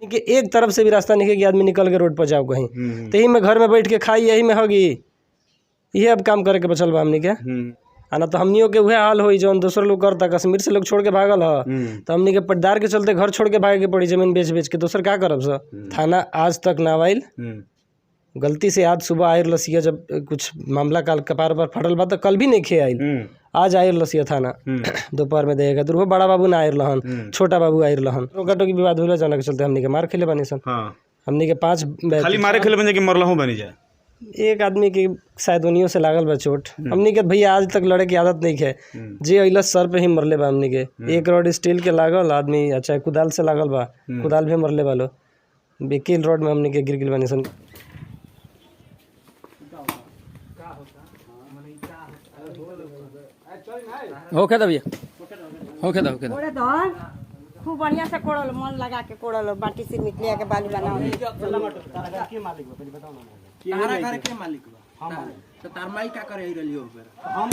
कि एक तरफ से भी रास्ता नहीं कि आदमी निकल के रोड पर जाओ कहीं, तो यही में घर में बैठ के खाई, यही में होगी, ये अब काम करे के बचल बा हमनी के। आना तो हमनियों के वह हाल होई जौन दूसरे लोग करता, कश्मीर से लोग छोड़ के भागल ह, तो हमनी के पट्टादार के चलते घर छोड़ के भागे के पड़ी, जमीन बेच बेच के। दूसर क्या करब सर? थाना आज तक ना आइल, गलती से आज सुबह आयर लसिया, जब कुछ मामला काल कपार पर फटल बा तो कल भी नहीं खे आइल, आज आयर लसिया थाना दोपहर में देगा तो बड़ा बाबू ना आयर लहन, छोटा बाबू आयर लहन, रोका टोकी विवाद होला जाना के चलते हमनी के मार खेले बानी सन। हमनी के 5 खाली मारे खेले बन के मरलहू बनी जाए, एक आदमी की शायद उन्हीं से लागल बा चोट। हमनी के भैया आज तक लड़े की आदत नहीं है, जे अइला सर पे ही मरले बा हमनी के। एक रॉड स्टील के लागल आदमी, अच्छा कुदाल से लागल बा, कुदाल भी मरले बालो, बेकिल रोड में हमनी के गिर गिल बानी सन। होके दबिए, होके दो, होके दो। कोड़े दो खूब बढ़िया से कोड़ल, मन लगा के कोड़ल, बाटी से निकलिया के बालू बनाओ। तारा घर के मालिक बा? हम तो तार माई का करे रहियो फिर हम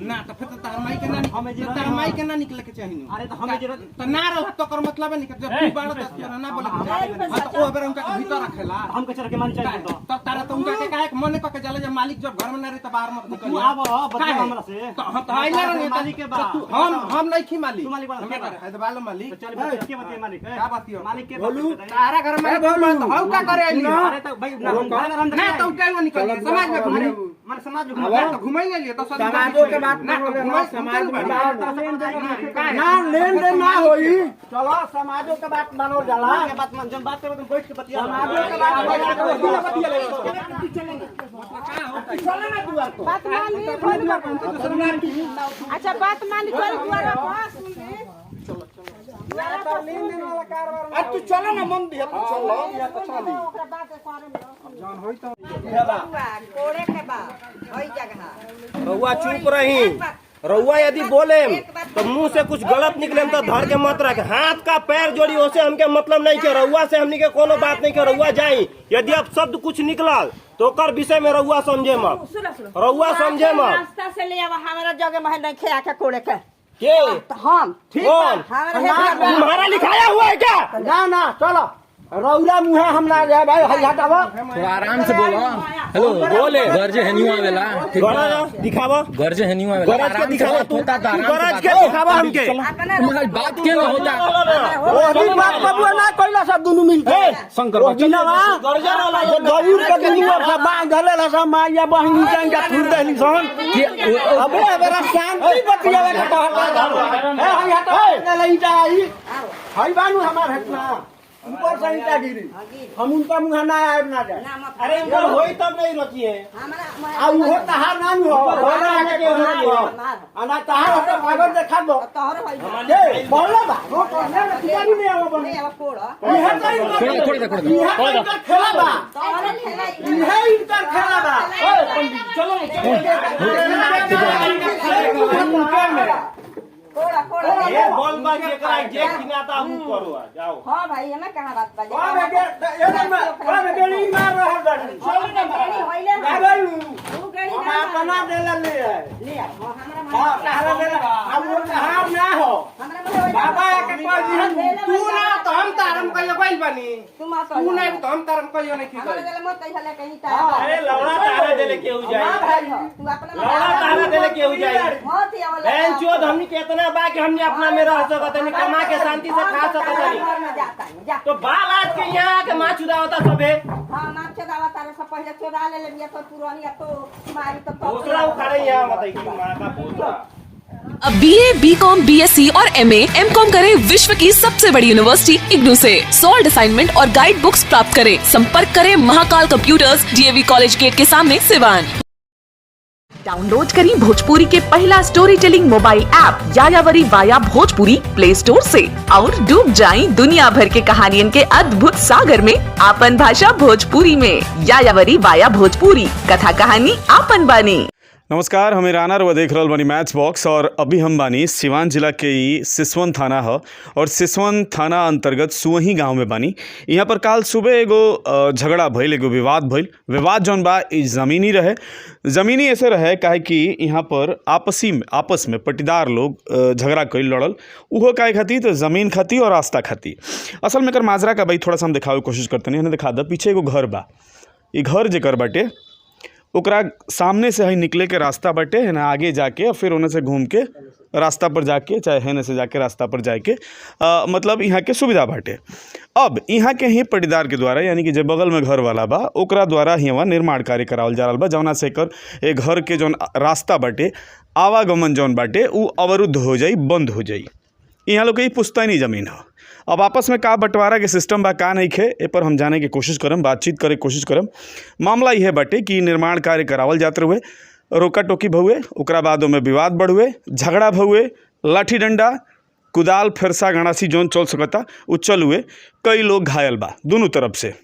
ना तो फिर तो तार माई के ना, हमें जे तार माई के ना निकले के चाहिए। अरे तो हमें जे तो ना रह तो कर मतलब है नहीं जब तू बाड़ तो ना बोले हां तो ओ बेर उनका भीतर रखेला, हम के चर के मान चाहिए तो तारा तो उनका के काहे मन क के चले जब मालिक जब घर में ना रही तो बाहर मत निकल। तू आब बता हमरा से तो हम तो आइले रही मालिक के बा, हम नहीं खी मालिक, तू मालिक हम के करे है तो बालो मालिक चल के बतिए मालिक का बातियो मालिक के बोलू तारा घर में तो हम का करे आइली। अरे तो भाई ना तो क्या निकल समाज में घूमे, मन समाज में तो घुमाई ले लिए तो समाजों के बात ना घुमाई, समाज में ना लेन देन ना होई, चलो समाजों के बात मानो जाला के बात मन जब बात करे तो बैठ के बतिया समाजों के बात बतिया ले चले ना दुआर को बात मान ली बोल। अच्छा बात मान ली कोई दुआर पर सुन ले, चलो चलो लेन देन वाला कारबार। अब तू चलो ना मन दिया तू चलो या तो चली ओकरा बात करे जान होई तो कोड़े के बाद होई जगह रउआ चुप रही। रउआ यदि बोले तो मुंह से कुछ गलत निकले तो धर के मत रखे, हाथ का पैर जोड़ी ओसे हमके मतलब नहीं के, रउआ से हमनी के कोनो बात नहीं के। रउआ जाई, यदि अब शब्द कुछ निकलल तो कर विषय में रउआ समझे मत, रउआ समझे मत। रास्ता से ले आवा हमारा जगह में नहीं खे आके कोड़े के के हम कौन तुम्हारा लिखाया हुआ है क्या? ना ना चलो रौरा मुहे हम ना जाए भाई, हई हटावा थोड़ा आराम से बोलो। हेलो बोले घर जे हेनियो आवेला, गरज दिखावा, घर जे हेनियो आवेला, गरज के दिखावा, तू गरज के दिखावा हमके, तुम्हारी बात के ना होता। ओही बात बबुआ ना कइला सब दुनु मिल के शंकर बचिनावा गरजर वाला गौर के दुनु सब बांध धलेला सब माया बहिनी जांगा फुर देली सन अबे अबेरा शांति बतियावे के कहला है। हई हटा ले जाई, हई बानू हमार हटना ऊपर से ईटा गिरी, हम उनका मुंह ना आए ना जाए। अरे वो होई तब नहीं रोकी है आ वो तहार नाम हो होना आगे के हो आना तहार होता भागत देखा दो तोहर भाई ए बोलला बा वो तो ना तिवारी में आवा बने आवा कोड़ यहां कहीं खोड़ दे, खोड़ दे। यहां का खेला बा, तोहर खेला यहां इनका खेला बा। ओए पंडित चलो कोड़ा कोड़ा ये बोल बा जेकरा जे किनाता हम करो जाओ। हां भाई हमें कहां बात बाजे ओए बेटे ये में ओए बेटी मार रहा गाड़ी चल ना गाड़ी होइले गाड़ी तू गाड़ी हम बना देला ले ले हमरा हां कहां देला अब वो कहां ना हो हमरा बाबा के कोई तू ना तो हम तारम कहियो गइल बानी, तू मत तू नहीं तो हम तारम कहियो नहीं की हमरा गले मत कहिला कहीं ता अरे लौड़ा तारा देले केहू जाई, भाई हो तू अपना लौड़ा तारा देले केहू जाई। मत ही वाला बहन चोद हमनी केतना बा कि हमने अपना में रह सकत नहीं, कमा के शांति से खा सकत नहीं, घर में जाता है जा तो बाल आज के यहाँ आके माँ चुदावता सबे। हां मां चोदावा तारे से पहले चोदा ले बिया तो पुरानी तो मारी तो दूसरा उखाड़े यहाँ बताइए कि माँ का भूतरा। अब BA, BCom, BSc और MA, MCom करें विश्व की सबसे बड़ी यूनिवर्सिटी इग्नू से। सॉल्ड असाइनमेंट और गाइड बुक्स प्राप्त करें। संपर्क करें Mahakal computers, DAV college gate के सामने, सिवान। डाउनलोड करें भोजपुरी के पहला story telling mobile app Yayavari via Bhojpuri play store से और डूब जाएं दुनिया भर के कहानियन के अद्भुत सागर में आपन भाषा भोजपुरी में। यायावरी वाया भोजपुरी, कथा कहानी आपन बानी। नमस्कार, हमें राना रुआ देख रहल बानी मैच बॉक्स। और अभी हम बानी सिवान जिला के ई सिसवन थाना ह और सिसवन थाना अंतर्गत सुवही गांव में बानी। यहाँ पर काल सुबह एगो झगड़ा भइल, एगो विवाद जौन बा ई ज़मीनी रहे। ज़मीनी ऐसे रहे काहे कि यहाँ पर आपस में पटीदार लोग झगड़ा कइल, लड़ल। उहो काहे खातिर तो ज़मीन खातिर और रास्ता खातिर। असल में एकर माजरा का भाई थोड़ा सा हम दिखावे कोशिश करते हैं। दिखा द पीछे एगो घर बा। ई घर जेकर बाटे ओकरा सामने से ही निकले के रास्ता बाटे है ना, आगे जाके और फिर उन्हें से घूम के रास्ता पर जाके, चाहे हेने से जाके रास्ता पर जाके मतलब यहाँ के सुविधा बाटे। अब यहाँ के ही पटीदार के द्वारा, यानी कि जो बगल में घर वाला बा ओकरा द्वारा ही वहाँ निर्माण कार्य करावल जा रहा बा, जौना से एकर ए घर के जौन रास्ता बाटे, आवागमन जौन बाटे उ अवरुद्ध हो जाई, बंद हो जाई। यहाँ लोग के पुश्तैनी ज़मीन है। अब आपस में का बंटवारा के सिस्टम बा, का नहीं खे, ए पर हम जाने की कोशिश करम, बातचीत करे कोशिश करम। मामला यह बाटे कि निर्माण कार्य करावल जाते हुए रोका टोकी भहुए, ओकरा बाद में विवाद बढ़ुए, झगड़ा भहुए, लाठी डंडा, कुदाल, फेरसा, गणासी जौन चल सकता उ चल हुए। कई लोग घायल बा दोनों तरफ से।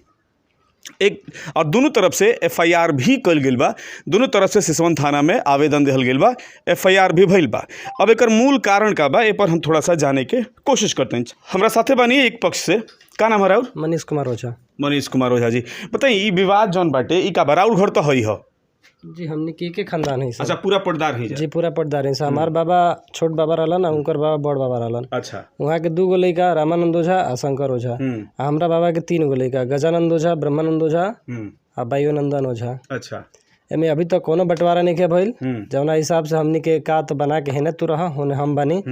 और दोनों तरफ से FIR भी कल गेल बा। दोनों तरफ से सिसवन थाना में आवेदन दिहल गेल बा, FIR भी भइल बा। अब एकर मूल कारण का बा, ए पर हम थोड़ा सा जाने के कोशिश करते हैं। हमरा साथे बानी एक पक्ष से, का नाम है राउर? मनीष कुमार ओझा। मनीष कुमार ओझा जी, बताइए ई विवाद जौन बाटे ई का बा? राउर घर तो हई ह? जी हमने के खानदान है सर। अच्छा, पूरा पटदार ही जी पूरा पटदार है सर। हमार बाबा छोट बाबा रहलन, उनकर बाबा बड़ बाबा रहलन। अच्छा। वहाँ के 2 गो लड़का, रामानंद ओझा आ शंकर ओझा। हमरा बाबा के 3 गो लड़का, गजानंद ओझा, ब्रह्मानंद ओझा आ बायोनंदन ओझा। अच्छा। एमे अभी तक कोनो बंटवारा नहीं के भइल। जौना हिसाब से हमनी के का तो बना के हेने तू रहा होने हम बनी।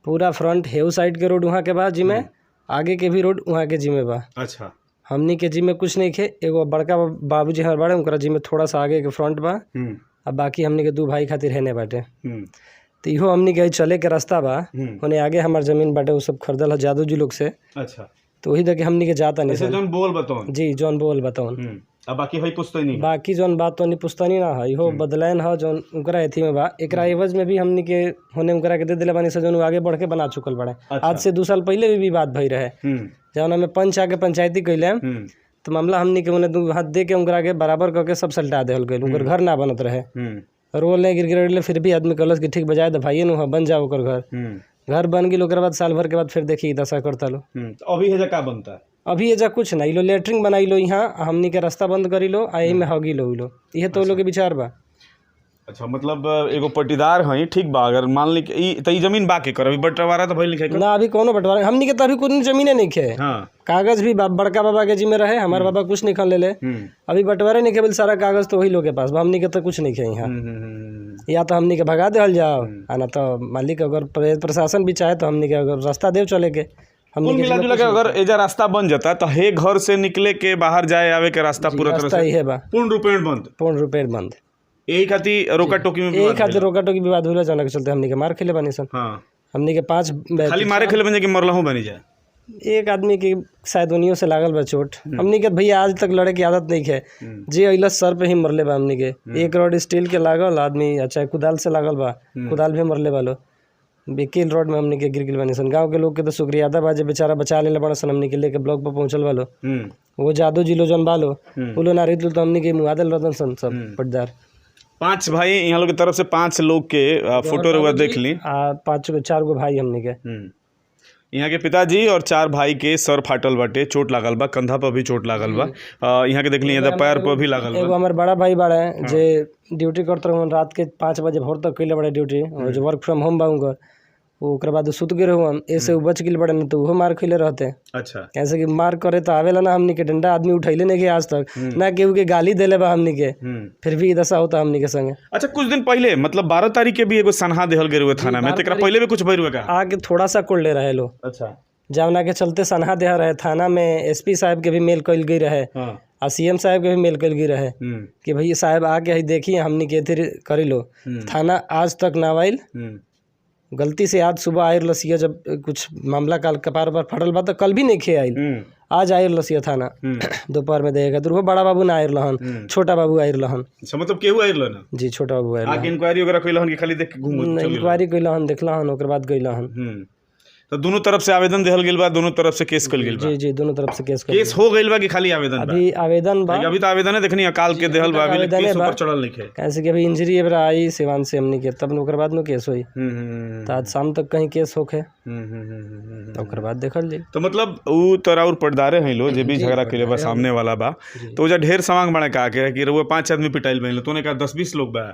पूरा फ्रंट हेउ साइड के रोड वहाँ के बा जिम्मे, आगे के भी रोड वहाँ के जिम्मे बा। अच्छा। हमनी के जिम्मे कुछ नहीं खे। एगो बड़का बाबूजी हमारे बड़े, उनका जिम्मे थोड़ा सा आगे के फ्रंट बा। अब बाकी हमनी के 2 भाई खातिर हेने बाटे। तो इहो हमनी के चले के रास्ता बा। होने आगे हमार जमीन बाटे, वो सब खरीदल है जादू जी लोग से। अच्छा। तो वही देखे हमनी के जाता नहीं। जौन बोल बताओ जी, जौन बोल बताओ। अब बाकी हई पुश्तैनी, बाकी जौन बात तो नहीं पुश्तैनी ना है, इहो बदलैन है जौन उनकरा एथी में बा। एकरा एवज में भी हमनी के होने उनकरा के दे दिले बानी से, जौन आगे बढ़ के बना चुकल बड़े। आज से 2 साल पहले भी विवाद भई रहे, जौन में पंच आके पंचायती कैले। तो मामला हमनी के उन्हें 2 हाथ दे के उनकरा के बराबर करके सब सल्टा देहल गइल। उनकर घर ना बनत रहे, रोल नहीं गिर फिर भी आदमी कहलस कि ठीक बजाय दफाइए नु बन जाओ ओकर घर बन गई। ओकर बाद साल भर के बाद फिर देखी दशा करता लो। अभी हेजा का बनता है? अभी एजा कुछ नहीं लो, लेटरिंग बनाई लो यहाँ, हमनी के रास्ता बंद करी लो, आ यही में हगी लो। ये तो लोग के विचार बा। अच्छा, मतलब एगो पटीदार हई, ठीक बा। अगर मान ली ई जमीन बा के कर, अभी बंटवारा तो भइल नहीं खे ना, अभी कोनो बंटवारा हमनी के तो अभी कुछ जमीने नहीं खे। हाँ। कागज भी बड़का बाबा के जिम्मे रहे, हमारे बाबा कुछ नहीं खन ले। अभी बंटवारे नहीं खे, सारा कागज तो वही लोग के पास बा, हमनी के तो कुछ नहीं खे यहाँ। या तो हमनी के भगा देहल जाओ, ना तो मालिक अगर प्रशासन भी चाहे तो हमनी के अगर रास्ता देव चले के। कुल मिला जुला के अगर एजा रास्ता बन जाता तो हे घर से निकले के बाहर जाए आवे के रास्ता पूरा तरह से पूर्ण रूपेण बंद। यही खातिर रोका टोकी में, यही खातिर रोका टोकी विवाद होला, जाना के चलते हमनी के मार खेले बानी सन। हाँ। हमनी के 5 खाली मारे खेले बन जाए कि मरलहू बनी जाए। एक आदमी की शायद उनियों से लागल बा चोट। हमनी के भैया आज तक लड़े की आदत नहीं है, जे अइला सर पे ही मरले बा। हमनी के 1 रॉड स्टील के लागल आदमी, अच्छा कुदाल से लागल बा, कुदाल भी मरले बालो। बेकिल रोड में हमनी के गिर गिल बानी सन। गाँव के लोग के तो शुक्रिया अदा बा जे बेचारा बचा ले बड़ा सन। हमनी के लेके ब्लॉक पर पहुँचल बालो। वो जादू जी लो जौन बालो उलो नारी तो हमनी के मुआदल रतन सन सब पटदार। 5 भाई यहाँ लोग की तरफ से 5 लोग के फोटो रुआ देख ली। 4 गो भाई हमनी के। यहाँ के पिताजी और 4 भाई के सर फाटल बाटे, चोट लागल बा, कंधा पर भी चोट लागल बा। यहाँ के देख ली पैर पर भी लागल बा। एगो हमारे बड़ा भाई बड़ा है जे ड्यूटी करते रहे, रात के 5 बजे भोर तक कैले बड़े ड्यूटी, और जो वर्क फ्रॉम होम बा उनकर, ओकर बाद सुत गए रहो हम। ऐसे बच गए बड़े, नहीं तो वो मार खैले रहते। अच्छा। कैसे कि मार करे तो आवेला ना हमनी के, डंडा आदमी उठैले नहीं के आज तक, ना केहू के गाली देले बा हमनी के, फिर भी दशा होता हमनी के संगे। अच्छा, कुछ दिन पहले मतलब 12 तारीख के भी एगो सनहा देहल गए हुए थाना में, तेकरा पहले भी कुछ भइल हुआ का? आके थोड़ा सा कोड़ ले रहे लो। अच्छा। जवना के चलते सनहा देह रहे थाना में। SP साहब के भी मेल कल गई रहे, और CM साहब के भी मेल कल गई रहे कि भैया साहब आके देखिए हमनी के करी लो। थाना आज तक ना आइल। गलती से आज सुबह आयर लसिया, जब कुछ मामला काल कपार पर फटल बा तो कल भी नहीं खे आइल, आज आयर लसिया थाना दोपहर में देगा। तो बड़ा बाबू ना आयर लहन, छोटा बाबू आयर लहन। अच्छा, मतलब केहू आयर लहन? जी, छोटा बाबू आयर। आके इंक्वायरी वगैरह कइलहन कि खाली देख के घूम? इंक्वायरी कइलहन, देखलहन, ओकर बाद गइलहन। तो दोनों तरफ से आवेदन देहल गेल बा, दोनों तरफ से केस कल गेल बा। जी जी दोनों तरफ से केस केस हो गइल बा कि खाली आवेदन बा? अभी आवेदन बा, अभी तो आवेदन है, देखनी अकाल के देहल बा, अभी आवेदन केस है बा। ऊपर चढ़ल नहीं है। कैसे कि अभी इंजरी एबरा आई सिवान से हमनी के, तब ओकर बाद में केस होई। तो आज शाम तक कहीं केस होखे तो ओकर बाद देखल जाई। तो मतलब ऊ तोरा और पटदारे हैं लो जे भी झगड़ा कइले बा सामने वाला बा, तो जा ढेर समांग बने का के कि रउआ 5 आदमी पिटाइल बहिन, तूने कहा 10-20 लोग बा।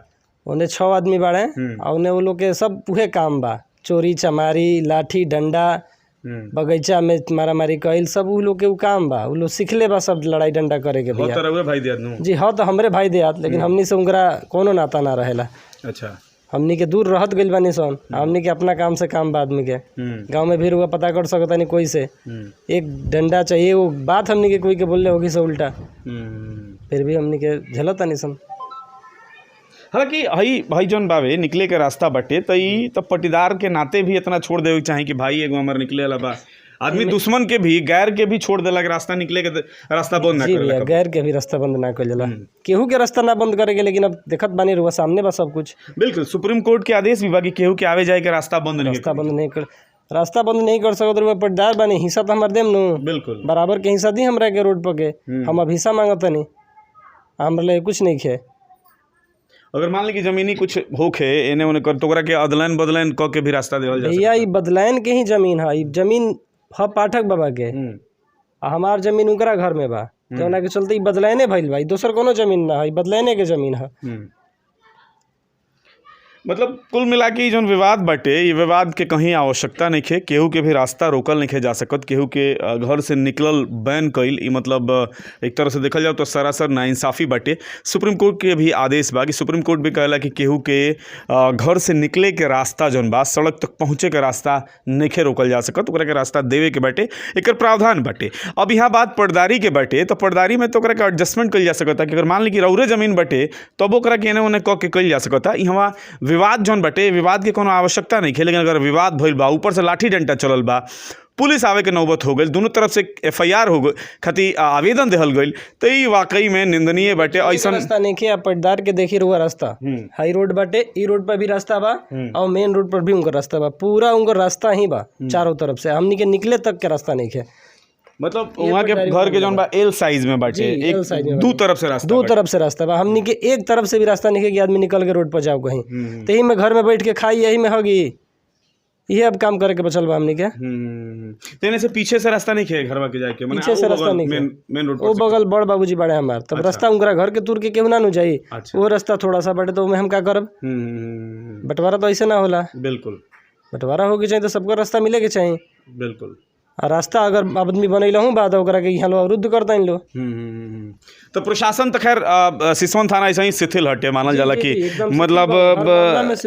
ओने 6 आदमी बाड़े और उन्हें वो लोग के सब उहे काम बा, चोरी चमारी, लाठी डंडा, बगीचा में मारा मारी कईल, सब उ लोग के उ काम बा। उ लोग सीखले बा सब लड़ाई डंडा करे के हो भैया। तो रउआ भाई दिया नु? जी हाँ, तो हमरे भाई देहात, लेकिन हमनी से उनकरा कोनो नाता ना रहेला। अच्छा। हमनी के दूर रहत गइल बानी सन, हमनी के अपना काम से काम बा आदमी के। गांव में भी रुआ पता कर सकता नहीं कोई से एक डंडा चाहिए, वो बात हमनी के कोई के बोलले होगी से उल्टा, फिर भी हमनी के झेलता नहीं सन। हालांकि हई भाई जौन बावे निकले के रास्ता बटे तो ई तब पटीदार के नाते भी इतना छोड़ देवे के चाही कि भाई एगो हमर निकले वाला बा। आदमी दुश्मन के भी, गैर के भी छोड़ देला, रास्ता निकले के रास्ता बंद ना जी करेला। भैया, गैर के भी रास्ता बंद ना कर जाला, केहू के रास्ता ना बंद करेगे, लेकिन अब देखत बानी रुआ सामने बा सब कुछ। बिल्कुल, सुप्रीम कोर्ट के आदेश भी बा कि केहू के आवे जाए के रास्ता बंद नहीं रास्ता बंद नहीं कर, रास्ता बंद नहीं कर सकत रुआ पटदार बानी, हिस्सा तो हमार देम नु। बिल्कुल बराबर के हिस्सा दी हमरा के रोड पर के, हम अब हिस्सा मांगत नहीं, हमरा लिए कुछ नहीं खे। अगर मान ली कि जमीनी कुछ होखे एने ओने कर तो ओकरा के अदलैन बदलैन क के भी रास्ता देवल जा भैया ई बदलायन के ही जमीन है, ई जमीन है पाठक बाबा के, आ हमार जमीन उनकरा घर में बा, तो ओना के चलते ई बदलायने भइल बा, ई दोसर कोनो जमीन ना है, ई बदलायने के जमीन है। मतलब कुल मिला के जौन विवाद बाटे, ये विवाद के कहीं आवश्यकता नहीं खे, केहू के भी रास्ता रोकल नहीं खे जा सकत, केहू के घर से निकलल बैन कईल, ई मतलब एक तरह से देखल जाओ तो सरासर नाइंसाफ़ी बाटे। सुप्रीम कोर्ट के भी आदेश बा कि सुप्रीम कोर्ट भी कहला कि केहू के घर से निकले के रास्ता जौन बा, सड़क तक पहुँचे के रास्ता नइखे रोकल जा सकत, ओकरा के रास्ता देवे के बाटे, एकर प्रावधान बाटे। अब यहाँ बात पटदारी के बाटे, तो पटदारी में तो ओकरा के एडजस्टमेंट कइल जा सकता कि अगर मान ली कि रउरे जमीन बाटे तब ओकरा के एने ओने क के कइल जा सकता। यहाँ विवाद जौन बटे, विवाद के कोनो आवश्यकता नहीं है, लेकिन अगर विवाद भइल बा, ऊपर से लाठी डंडा चलल बा, पुलिस आवे के नौबत हो गई, दोनों तरफ से FIR हो गई, खातिर आवेदन देहल गई, तो ये वाकई में निंदनीय बाटे। ऐसा रास्ता नहीं किया पटदार के, देखी रुआ रास्ता हाई रोड बाटे, ई रोड पर भी रास्ता बा और मेन रोड पर भी उनका रास्ता बा, पूरा उनका रास्ता ही बा चारों तरफ से, हमनी के निकले तक के रास्ता नहीं है। मतलब वहाँ के घर के जौन बा L साइज में बाटे, एक दो तरफ से रास्ता, दो तरफ से रास्ता बा, हमनी के एक तरफ से भी रास्ता नहीं है कि आदमी निकल के रोड पर जाओ कहीं, तो यही में घर में बैठ के खाई, यही में होगी, ये अब काम करे के बचल बा हमनी के। तेने से पीछे से रास्ता नहीं है घरवा के जाके, पीछे से रास्ता नहीं है, मेन रोड वो बगल बड़ बाबूजी बड़े हमार, तब रास्ता उनका घर के दूर के केहू ना नु जाई, वो रास्ता थोड़ा सा बटे, तो में हम क्या करब? बंटवारा तो ऐसे ना होला। बिल्कुल, बंटवारा होके चाहिए तो सबको रास्ता मिले के चाहिए। बिल्कुल। और रास्ता अगर आदमी बनैल हूँ बाद ओकरा के यहाँ लो अवरुद्ध करता इन लो। तो प्रशासन तो खैर सिसवन थाना ऐसा ही शिथिल हटे मानल जाला कि मतलब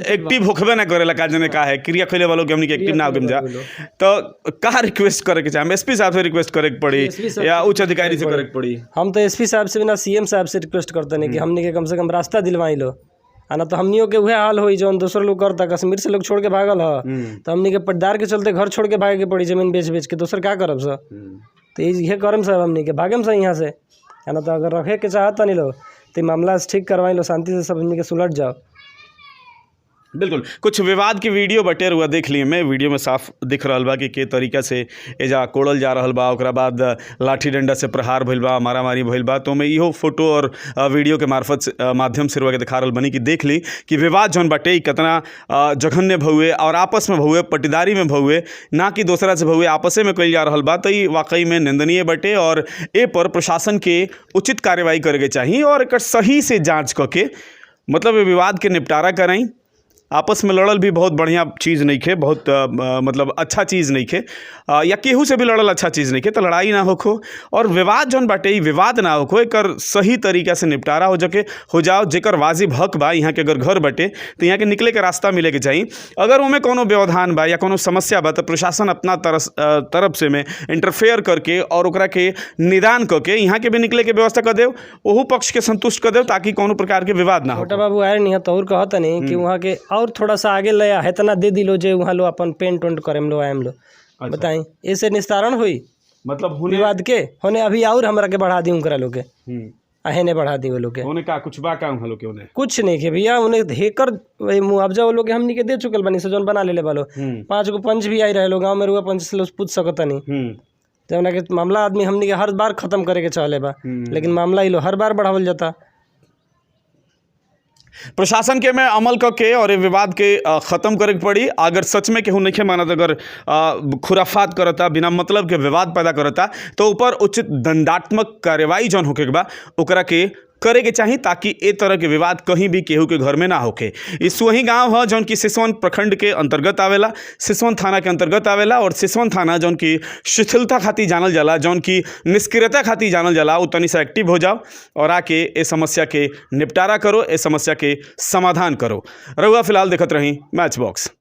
एक्टिव होखबे ना करेला, का जने का है क्रिया खैले वालों के हमनी के एक्टिव ना होके जा, तो का रिक्वेस्ट करे के चाहे? SP साहब से रिक्वेस्ट करे के पड़ी या उच्च अधिकारी से करे के पड़ी? हम तो SP साहब से बिना CM साहब से रिक्वेस्ट करते नहीं कि हमनी के कम से कम रास्ता दिलवाई लो, आना तो हमनियों के वह हाल हुई जो दूसरे लोग करता, कश्मीर से लोग छोड़ के भागल है, तो हमनी के पटदार के चलते घर छोड़ के भागे के पड़ी, जमीन बेच बेच के, दूसर क्या करब सर? तो ये करम साहब हमनी के भागेम सर यहाँ से, आना तो अगर रखे के चाहता नहीं लो तो मामला ठीक करवाई लो, शांति से सब हमनी के सुलट जाओ। बिल्कुल, कुछ विवाद की वीडियो बटे हुआ देख लिए मैं, वीडियो में साफ दिख रहा बा कि के तरीका से एजा कोड़ल जा रहा बा, ओकरा बाद लाठी डंडा से प्रहार भइल बा, मारामारी भइल बा। तो मैं इहो फोटो और वीडियो के माध्यम से रुआ के दिखा रहल बनी कि देख ली कि विवाद जौन बटे कितना जघन्य भहुए और आपस में भहुए, पटीदारी में भहुए, ना कि दूसरा से भहुए, आपसे में कइल जा रहा बा। तो ये वाकई में निंदनीय बटे और ए पर प्रशासन के उचित कार्रवाई करे के चाहिए और एक सही से जाँच करके मतलब विवाद के निपटारा कराई। आपस में लड़ल भी बहुत बढ़िया चीज़ नहीं है, बहुत मतलब अच्छा चीज़ नहीं है, या केहू से भी लड़ल अच्छा चीज़ नहीं है, तो लड़ाई ना होखो और विवाद जौन बाटे विवाद ना होखो, एक सही तरीका से निपटारा हो जाओ, जेकर वाजिब हक बा। यहाँ के अगर घर बटे तो यहाँ के निकले के रास्ता मिले के चाहिए, अगर उनमें कोनो व्यवधान बा या कोनो समस्या बा तो प्रशासन अपना तरफ से में इंटरफेयर करके और ओकरा के निदान करके यहाँ के भी निकले के व्यवस्था कर दे, ओहू पक्ष के संतुष्ट कर दे, ताकि कोनो प्रकार के विवाद ना हो। छोटा बाबू आए नहीं तो और कहता नहीं कि वहाँ के और थोड़ा सा आगे ले है तना दे दिलो जे वहाँ लो अपन पेंट वेंट करेम लो आएम लो। अच्छा। बताई ऐसे निस्तारण हुई मतलब विवाद के होने अभी और हमरा के बढ़ा दी उनकरा लोग के आहे ने बढ़ा दी वो लोग के। उन्हें का कुछ बा काम हलो के उन्हें कुछ नहीं के भैया, उन्हें हेकर मुआवजा वो लोग के हमनी के दे चुकल बनी से जौन बना ले बालो। 5 गो पंच भी आई रहे लोग गाँव में, रुआ पंच से लोग पूछ सकता नहीं जौना के मामला आदमी हमनी के हर बार खत्म करे के चाहले बा, लेकिन मामला ही लो हर बार बढ़ावल जाता। प्रशासन के में अमल करके और ये विवाद के ख़त्म करे के पड़ी। अगर सच में केहू नहीं मानत, अगर खुराफात करता, बिना मतलब के विवाद पैदा करता, तो ऊपर उचित दंडात्मक कार्रवाई जौन होके के बा ओकरा के करे के चाहिए, ताकि ए तरह के विवाद कहीं भी केहू के घर में ना होके। इस वही गांव है जौन की सिसवन प्रखंड के अंतर्गत आवेला, सिसवन थाना के अंतर्गत आवेला। और सिसवन थाना जौन की शिथिलता खातिर जानल जाला, जौन की निष्क्रियता खातिर जानल जाला, वो तनी सा एक्टिव हो जाओ और आके ए समस्या के निपटारा करो, ए समस्या के समाधान करो। रहुआ फिलहाल देखत रही मैच बॉक्स।